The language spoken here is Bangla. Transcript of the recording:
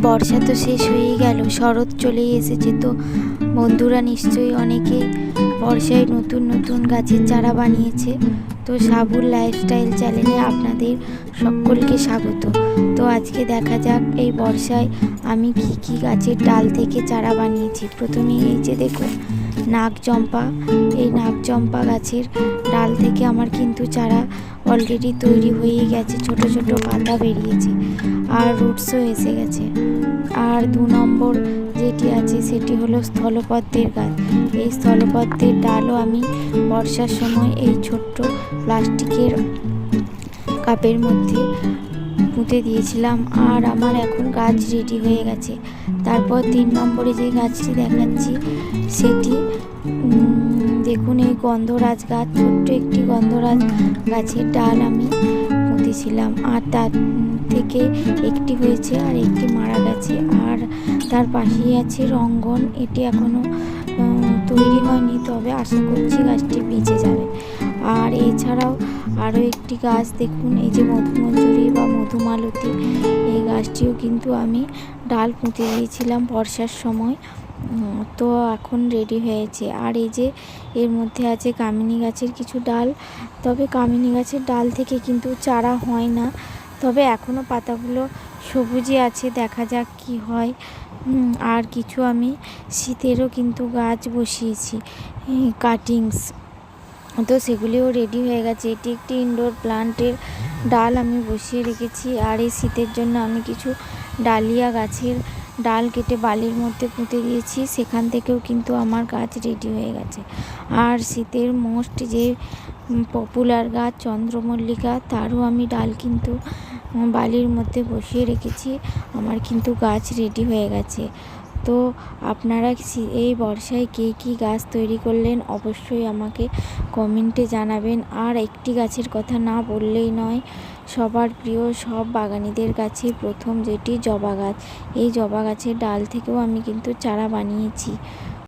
বর্ষা তো শেষ হয়েই গেল, শরৎ চলেই এসেছে। তো বন্ধুরা নিশ্চয়ই অনেকেই বর্ষায় নতুন নতুন গাছের চারা বানিয়েছে। তো সাবুর লাইফস্টাইল চ্যানেলে আপনাদের সকলকে স্বাগত। তো আজকে দেখা যাক এই বর্ষায় আমি কি গাছের ডাল থেকে চারা বানিয়েছি। প্রথমে এই যে দেখুন নাগচম্পা, এই নাগচম্পা গাছের ডাল থেকে আমার কিন্তু চারা অলরেডি তৈরি হয়ে গেছে, ছোট ছোট পাতা বেরিয়েছে আর রুটসও এসে গেছে। আর 2 নম্বর যেটি আছে সেটি হলো স্থলপদ্মের গাছ। এই স্থলপদ্মের ডালও আমি বর্ষার সময় এই ছোট্ট প্লাস্টিকের কাপের মধ্যে পুঁতে দিয়েছিলাম, আর আমার এখন গাছ রেডি হয়ে গেছে। তারপর 3 নম্বরে যে গাছটি দেখাচ্ছি সেটি দেখুন এই গন্ধরাজ গাছ, ছোট্ট একটি গন্ধরাজ গাছের ডাল আমি পুঁতেছিলাম, আর তার থেকে একটি হয়েছে আর একটি মারা গেছে। আর তার পাশেই আছে রঙ্গন, এটি এখনও তৈরি হয়নি, তবে আশা করছি গাছটি বেঁচে যাবে। আর এছাড়াও আরও একটি গাছ দেখুন, এই যে মধুমঞ্জুরি বা মধুমালতী, এই গাছটিও কিন্তু আমি ডাল পুঁতে দিয়েছিলাম বর্ষার সময়। তো এখন রেডি হয়েছে। আর এই যে এর মধ্যে আছে কামিনী গাছের কিছু ডাল, তবে কামিনী গাছের ডাল থেকে কিন্তু চারা হয় না, তবে এখনও পাতাগুলো সবুজই আছে, দেখা যাক কি হয়। আর কিছু আমি শীতেরও কিন্তু গাছ বসিয়েছি, কাটিংস, তো সেগুলিও রেডি হয়ে গেছে। এটি একটি ইনডোর প্লান্টের ডাল আমি বসিয়ে রেখেছি। আর এই শীতের জন্য আমি কিছু ডালিয়া গাছের ডাল কেটে বালির মধ্যে পুঁতে দিয়েছি, সেখান থেকেও কিন্তু আমার গাছ রেডি হয়ে গেছে। আর শীতের মোস্ট যে পপুলার গাছ চন্দ্রমল্লিকা, তারও আমি ডাল কিন্তু বালির মধ্যে বসিয়ে রেখেছি, আমার কিন্তু গাছ রেডি হয়ে গেছে। তো আপনারা এই বর্ষায় কী গাছ তৈরি করলেন অবশ্যই আমাকে কমেন্টে জানাবেন। আর একটি গাছের কথা না বললেই নয়, সবার প্রিয় সব বাগানীদের কাছে প্রথম যেটি জবা গাছ, এই জবা গাছের ডাল থেকেও আমি কিন্তু চারা বানিয়েছি।